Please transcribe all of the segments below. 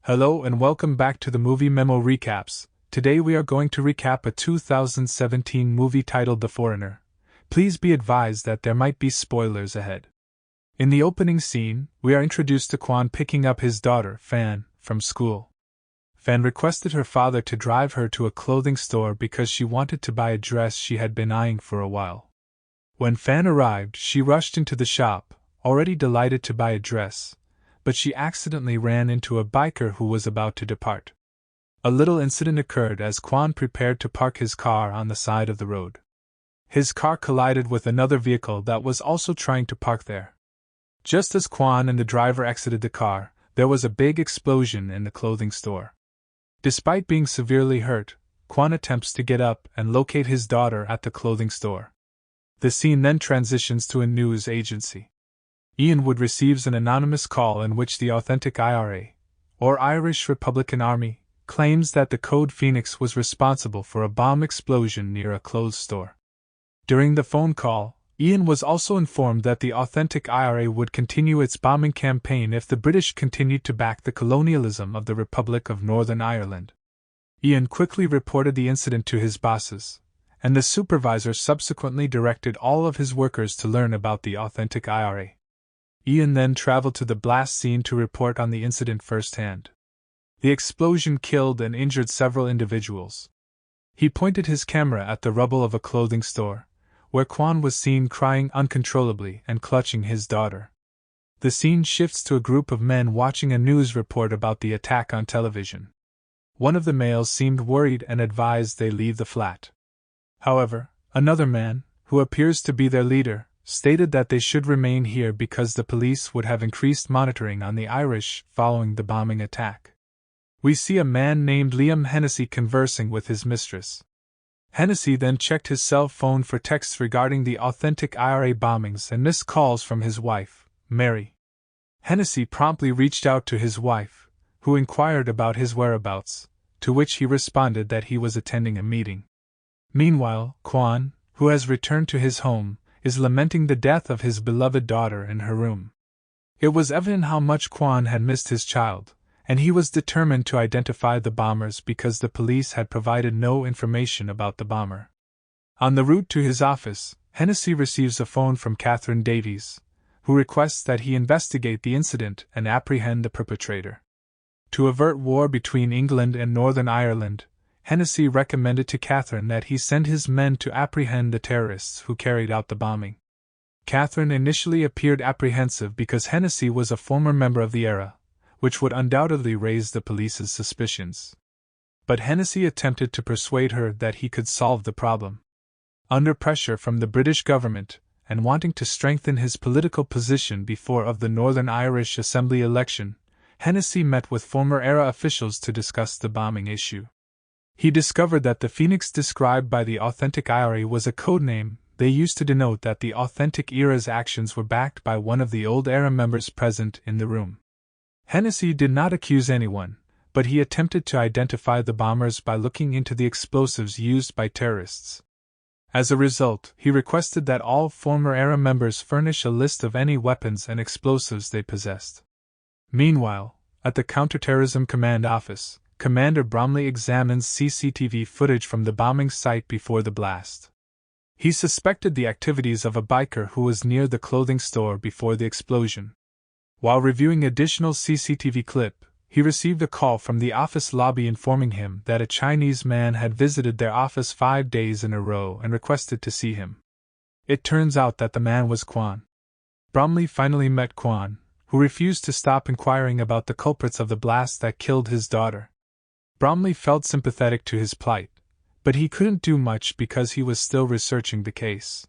Hello and welcome back to the Movie Memo Recaps. Today we are going to recap a 2017 movie titled The Foreigner. Please be advised that there might be spoilers ahead. In the opening scene, we are introduced to Quan picking up his daughter, Fan, from school. Fan requested her father to drive her to a clothing store because she wanted to buy a dress she had been eyeing for a while. When Fan arrived, she rushed into the shop, already delighted to buy a dress, but she accidentally ran into a biker who was about to depart. A little incident occurred as Quan prepared to park his car on the side of the road. His car collided with another vehicle that was also trying to park there. Just as Quan and the driver exited the car, there was a big explosion in the clothing store. Despite being severely hurt, Quan attempts to get up and locate his daughter at the clothing store. The scene then transitions to a news agency. Ian Wood receives an anonymous call in which the authentic IRA, or Irish Republican Army, claims that the Code Phoenix was responsible for a bomb explosion near a clothes store. During the phone call, Ian was also informed that the authentic IRA would continue its bombing campaign if the British continued to back the colonialism of the Republic of Northern Ireland. Ian quickly reported the incident to his bosses, and the supervisor subsequently directed all of his workers to learn about the authentic IRA. Ian then traveled to the blast scene to report on the incident firsthand. The explosion killed and injured several individuals. He pointed his camera at the rubble of a clothing store, where Quan was seen crying uncontrollably and clutching his daughter. The scene shifts to a group of men watching a news report about the attack on television. One of the males seemed worried and advised they leave the flat. However, another man, who appears to be their leader, stated that they should remain here because the police would have increased monitoring on the Irish following the bombing attack. We see a man named Liam Hennessy conversing with his mistress. Hennessy then checked his cell phone for texts regarding the authentic IRA bombings and missed calls from his wife, Mary. Hennessy promptly reached out to his wife, who inquired about his whereabouts, to which he responded that he was attending a meeting. Meanwhile, Quan, who has returned to his home, is lamenting the death of his beloved daughter in her room. It was evident how much Quan had missed his child, and he was determined to identify the bombers because the police had provided no information about the bomber. On the route to his office, Hennessy receives a phone from Catherine Davies, who requests that he investigate the incident and apprehend the perpetrator. To avert war between England and Northern Ireland, Hennessy recommended to Catherine that he send his men to apprehend the terrorists who carried out the bombing. Catherine initially appeared apprehensive because Hennessy was a former member of the ERA, which would undoubtedly raise the police's suspicions. But Hennessy attempted to persuade her that he could solve the problem. Under pressure from the British government, and wanting to strengthen his political position before of the Northern Irish Assembly election, Hennessy met with former ERA officials to discuss the bombing issue. He discovered that the Phoenix described by the authentic IRA was a codename they used to denote that the authentic ERA's actions were backed by one of the old ERA members present in the room. Hennessy did not accuse anyone, but he attempted to identify the bombers by looking into the explosives used by terrorists. As a result, he requested that all former ERA members furnish a list of any weapons and explosives they possessed. Meanwhile, at the Counterterrorism Command Office, Commander Bromley examines CCTV footage from the bombing site before the blast. He suspected the activities of a biker who was near the clothing store before the explosion. While reviewing additional CCTV clip, he received a call from the office lobby informing him that a Chinese man had visited their office 5 days in a row and requested to see him. It turns out that the man was Quan. Bromley finally met Quan, who refused to stop inquiring about the culprits of the blast that killed his daughter. Bromley felt sympathetic to his plight, but he couldn't do much because he was still researching the case.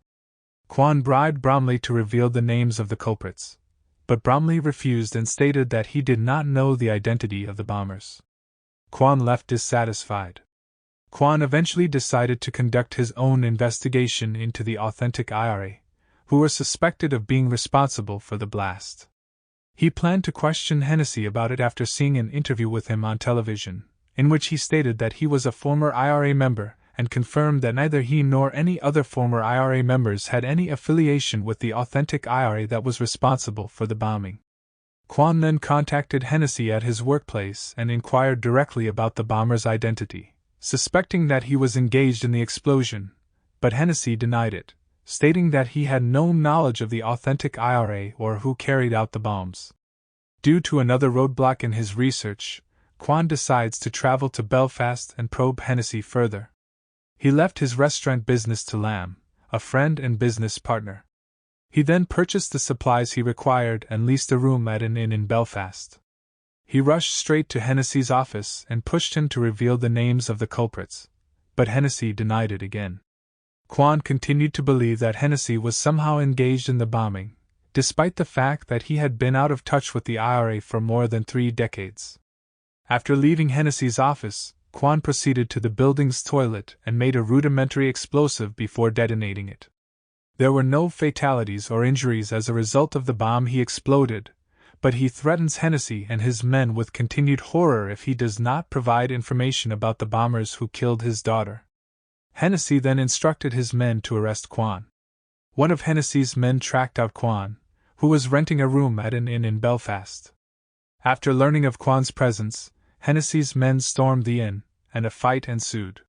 Quan bribed Bromley to reveal the names of the culprits, but Bromley refused and stated that he did not know the identity of the bombers. Quan left dissatisfied. Quan eventually decided to conduct his own investigation into the authentic IRA, who were suspected of being responsible for the blast. He planned to question Hennessy about it after seeing an interview with him on television, in which he stated that he was a former IRA member and confirmed that neither he nor any other former IRA members had any affiliation with the authentic IRA that was responsible for the bombing. Quan then contacted Hennessy at his workplace and inquired directly about the bomber's identity, suspecting that he was engaged in the explosion, but Hennessy denied it, stating that he had no knowledge of the authentic IRA or who carried out the bombs. Due to another roadblock in his research, Quan decides to travel to Belfast and probe Hennessy further. He left his restaurant business to Lamb, a friend and business partner. He then purchased the supplies he required and leased a room at an inn in Belfast. He rushed straight to Hennessy's office and pushed him to reveal the names of the culprits, but Hennessy denied it again. Quan continued to believe that Hennessy was somehow engaged in the bombing, despite the fact that he had been out of touch with the IRA for more than 3 decades. After leaving Hennessy's office, Quan proceeded to the building's toilet and made a rudimentary explosive before detonating it. There were no fatalities or injuries as a result of the bomb he exploded, but he threatens Hennessy and his men with continued horror if he does not provide information about the bombers who killed his daughter. Hennessy then instructed his men to arrest Quan. One of Hennessy's men tracked out Quan, who was renting a room at an inn in Belfast. After learning of Quan's presence, Hennessy's men stormed the inn, and a fight ensued.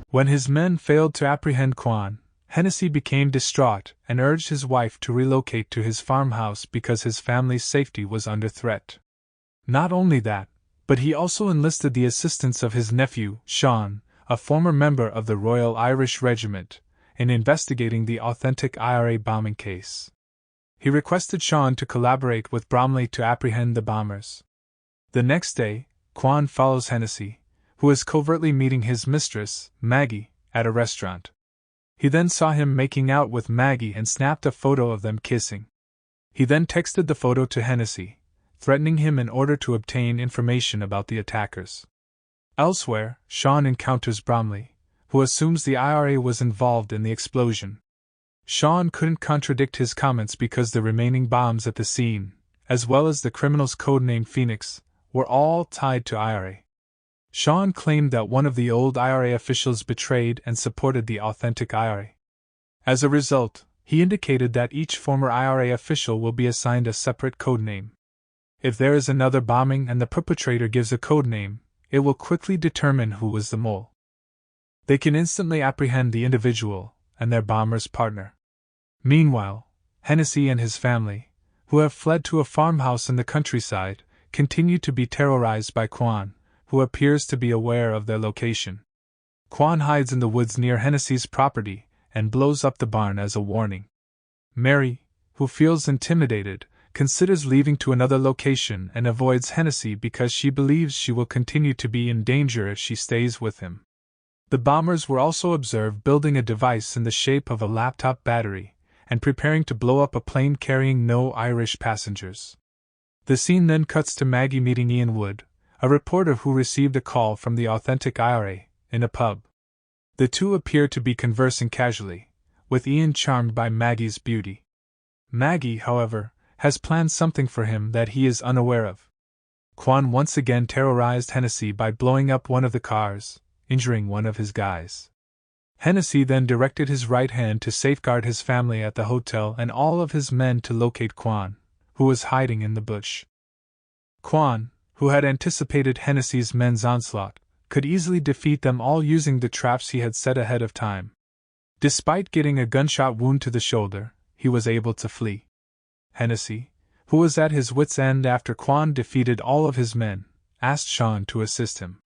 When his men failed to apprehend Quan, Hennessy became distraught and urged his wife to relocate to his farmhouse because his family's safety was under threat. Not only that, but he also enlisted the assistance of his nephew, Sean, a former member of the Royal Irish Regiment, in investigating the authentic IRA bombing case. He requested Sean to collaborate with Bromley to apprehend the bombers. The next day, Quan follows Hennessy, who is covertly meeting his mistress, Maggie, at a restaurant. He then saw him making out with Maggie and snapped a photo of them kissing. He then texted the photo to Hennessy, threatening him in order to obtain information about the attackers. Elsewhere, Sean encounters Bromley, who assumes the IRA was involved in the explosion. Sean couldn't contradict his comments because the remaining bombs at the scene, as well as the criminal's codename Phoenix, were all tied to IRA. Sean claimed that one of the old IRA officials betrayed and supported the authentic IRA. As a result, he indicated that each former IRA official will be assigned a separate codename. If there is another bombing and the perpetrator gives a codename, it will quickly determine who was the mole. They can instantly apprehend the individual and their bomber's partner. Meanwhile, Hennessy and his family, who have fled to a farmhouse in the countryside, continue to be terrorized by Quan, who appears to be aware of their location. Quan hides in the woods near Hennessy's property and blows up the barn as a warning. Mary, who feels intimidated, considers leaving to another location and avoids Hennessy because she believes she will continue to be in danger if she stays with him. The bombers were also observed building a device in the shape of a laptop battery and preparing to blow up a plane carrying no Irish passengers. The scene then cuts to Maggie meeting Ian Wood, a reporter who received a call from the authentic IRA, in a pub. The two appear to be conversing casually, with Ian charmed by Maggie's beauty. Maggie, however, has planned something for him that he is unaware of. Quan once again terrorized Hennessy by blowing up one of the cars, injuring one of his guys. Hennessy then directed his right hand to safeguard his family at the hotel and all of his men to locate Quan, who was hiding in the bush. Quan, who had anticipated Hennessy's men's onslaught, could easily defeat them all using the traps he had set ahead of time. Despite getting a gunshot wound to the shoulder, he was able to flee. Hennessy, who was at his wits' end after Quan defeated all of his men, asked Sean to assist him.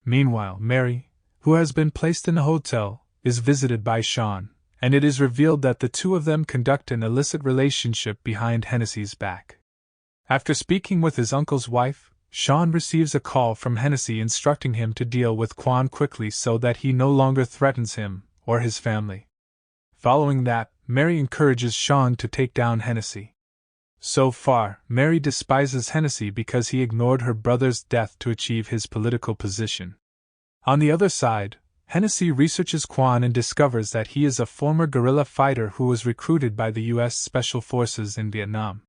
Meanwhile, Mary, who has been placed in a hotel, is visited by Sean, and it is revealed that the two of them conduct an illicit relationship behind Hennessy's back. After speaking with his uncle's wife, Sean receives a call from Hennessy instructing him to deal with Quan quickly so that he no longer threatens him or his family. Following that, Mary encourages Sean to take down Hennessy. So far, Mary despises Hennessy because he ignored her brother's death to achieve his political position. On the other side, Hennessy researches Quan and discovers that he is a former guerrilla fighter who was recruited by the U.S. Special Forces in Vietnam.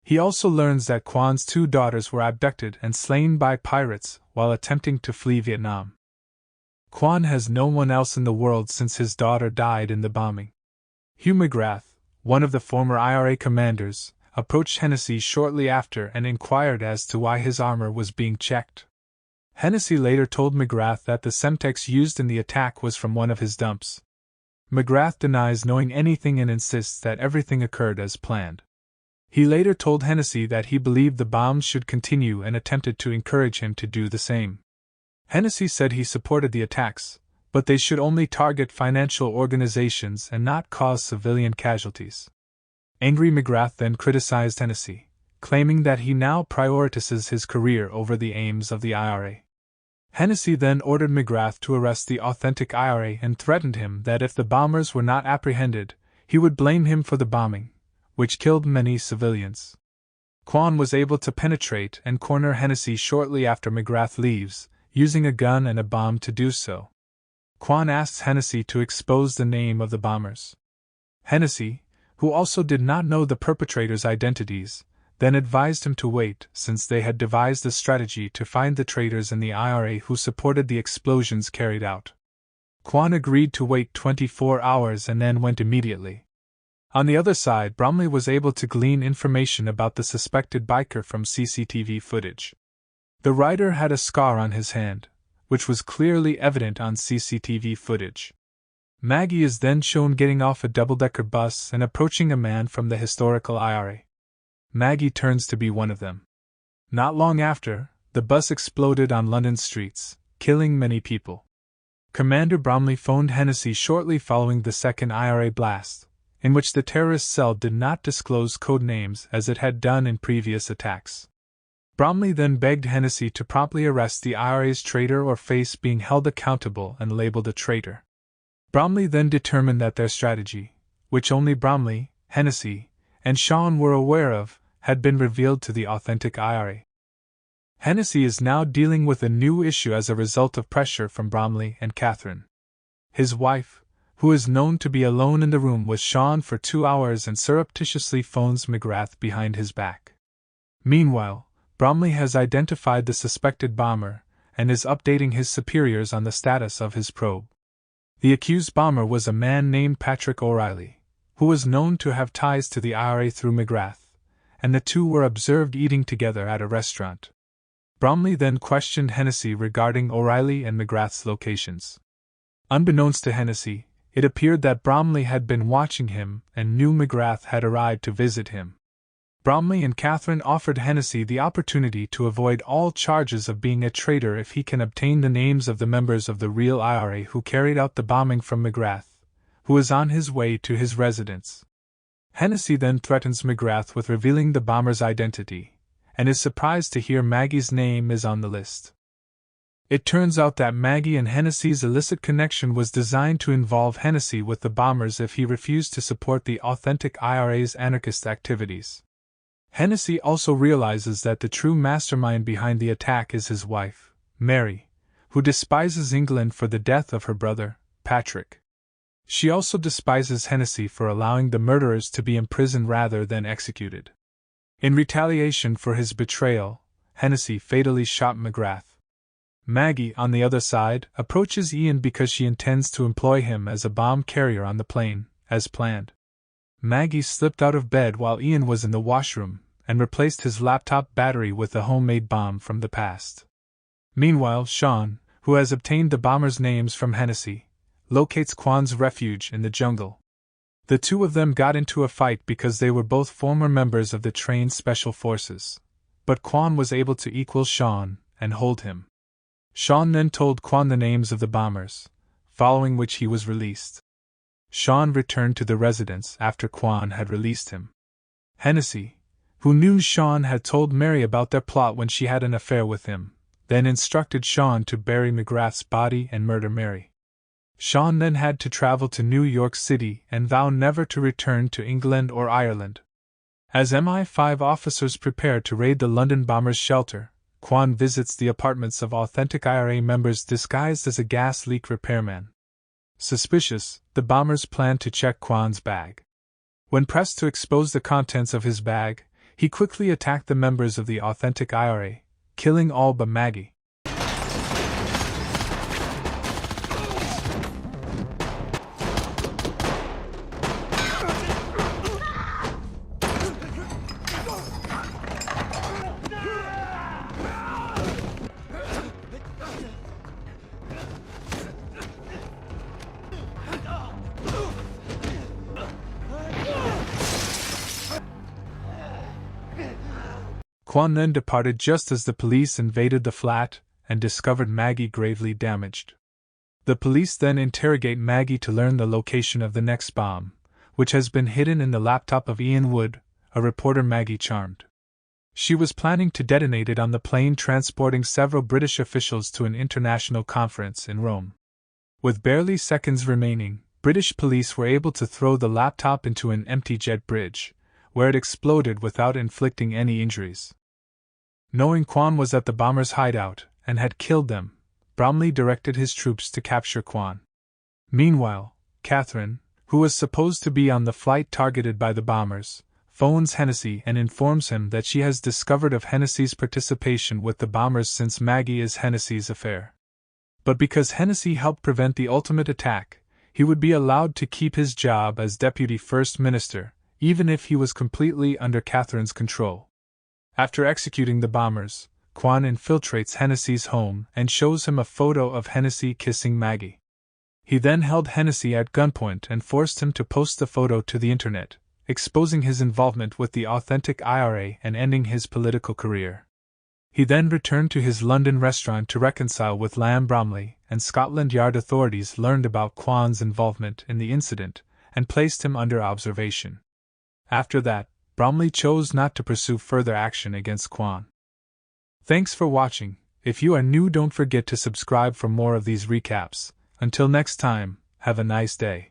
He also learns that Quan's 2 daughters were abducted and slain by pirates while attempting to flee Vietnam. Quan has no one else in the world since his daughter died in the bombing. Hugh McGrath, one of the former IRA commanders, approached Hennessy shortly after and inquired as to why his armor was being checked. Hennessy later told McGrath that the Semtex used in the attack was from one of his dumps. McGrath denies knowing anything and insists that everything occurred as planned. He later told Hennessy that he believed the bombs should continue and attempted to encourage him to do the same. Hennessy said he supported the attacks, but they should only target financial organizations and not cause civilian casualties. Angry McGrath then criticized Hennessy, claiming that he now prioritizes his career over the aims of the IRA. Hennessy then ordered McGrath to arrest the authentic IRA and threatened him that if the bombers were not apprehended, he would blame him for the bombing, which killed many civilians. Quan was able to penetrate and corner Hennessy shortly after McGrath leaves, using a gun and a bomb to do so. Quan asks Hennessy to expose the name of the bombers. Hennessy, who also did not know the perpetrators' identities, then advised him to wait since they had devised a strategy to find the traitors in the IRA who supported the explosions carried out. Quan agreed to wait 24 hours and then went immediately. On the other side, Bromley was able to glean information about the suspected biker from CCTV footage. The rider had a scar on his hand, which was clearly evident on CCTV footage. Maggie is then shown getting off a double-decker bus and approaching a man from the historical IRA. Maggie turns to be one of them. Not long after, the bus exploded on London streets, killing many people. Commander Bromley phoned Hennessy shortly following the second IRA blast, in which the terrorist cell did not disclose code names as it had done in previous attacks. Bromley then begged Hennessy to promptly arrest the IRA's traitor or face being held accountable and labeled a traitor. Bromley then determined that their strategy, which only Bromley, Hennessy, and Sean were aware of, had been revealed to the authentic IRA. Hennessy is now dealing with a new issue as a result of pressure from Bromley and Catherine. His wife, who is known to be alone in the room with Sean for 2 hours and surreptitiously phones McGrath behind his back. Meanwhile, Bromley has identified the suspected bomber and is updating his superiors on the status of his probe. The accused bomber was a man named Patrick O'Reilly, who was known to have ties to the IRA through McGrath, and the two were observed eating together at a restaurant. Bromley then questioned Hennessy regarding O'Reilly and McGrath's locations. Unbeknownst to Hennessy, it appeared that Bromley had been watching him and knew McGrath had arrived to visit him. Bromley and Catherine offered Hennessy the opportunity to avoid all charges of being a traitor if he can obtain the names of the members of the real IRA who carried out the bombing from McGrath, who is on his way to his residence. Hennessy then threatens McGrath with revealing the bomber's identity, and is surprised to hear Maggie's name is on the list. It turns out that Maggie and Hennessy's illicit connection was designed to involve Hennessy with the bombers if he refused to support the authentic IRA's anarchist activities. Hennessy also realizes that the true mastermind behind the attack is his wife, Mary, who despises England for the death of her brother, Patrick. She also despises Hennessy for allowing the murderers to be imprisoned rather than executed. In retaliation for his betrayal, Hennessy fatally shot McGrath. Maggie, on the other side, approaches Ian because she intends to employ him as a bomb carrier on the plane, as planned. Maggie slipped out of bed while Ian was in the washroom and replaced his laptop battery with a homemade bomb from the past. Meanwhile, Sean, who has obtained the bombers' names from Hennessy, locates Quan's refuge in the jungle. The two of them got into a fight because they were both former members of the trained special forces, but Quan was able to equal Sean and hold him. Sean then told Quan the names of the bombers, following which he was released. Sean returned to the residence after Quan had released him. Hennessy, who knew Sean had told Mary about their plot when she had an affair with him, then instructed Sean to bury McGrath's body and murder Mary. Sean then had to travel to New York City and vow never to return to England or Ireland. As MI5 officers prepared to raid the London bombers' shelter, Quan visits the apartments of authentic IRA members disguised as a gas leak repairman. Suspicious, the bombers plan to check Quan's bag. When pressed to expose the contents of his bag, he quickly attacked the members of the authentic IRA, killing all but Maggie. Quan then departed just as the police invaded the flat and discovered Maggie gravely damaged. The police then interrogate Maggie to learn the location of the next bomb, which has been hidden in the laptop of Ian Wood, a reporter Maggie charmed. She was planning to detonate it on the plane transporting several British officials to an international conference in Rome. With barely seconds remaining, British police were able to throw the laptop into an empty jet bridge, where it exploded without inflicting any injuries. Knowing Quan was at the bombers' hideout and had killed them, Bromley directed his troops to capture Quan. Meanwhile, Catherine, who was supposed to be on the flight targeted by the bombers, phones Hennessy and informs him that she has discovered of Hennessy's participation with the bombers since Maggie is Hennessy's affair. But because Hennessy helped prevent the ultimate attack, he would be allowed to keep his job as Deputy First Minister, even if he was completely under Catherine's control. After executing the bombers, Quan infiltrates Hennessy's home and shows him a photo of Hennessy kissing Maggie. He then held Hennessy at gunpoint and forced him to post the photo to the internet, exposing his involvement with the authentic IRA and ending his political career. He then returned to his London restaurant to reconcile with Lamb Bromley, and Scotland Yard authorities learned about Quan's involvement in the incident and placed him under observation. After that, Bromley chose not to pursue further action against Quan. Thanks for watching. If you are new, don't forget to subscribe for more of these recaps. Until next time, have a nice day.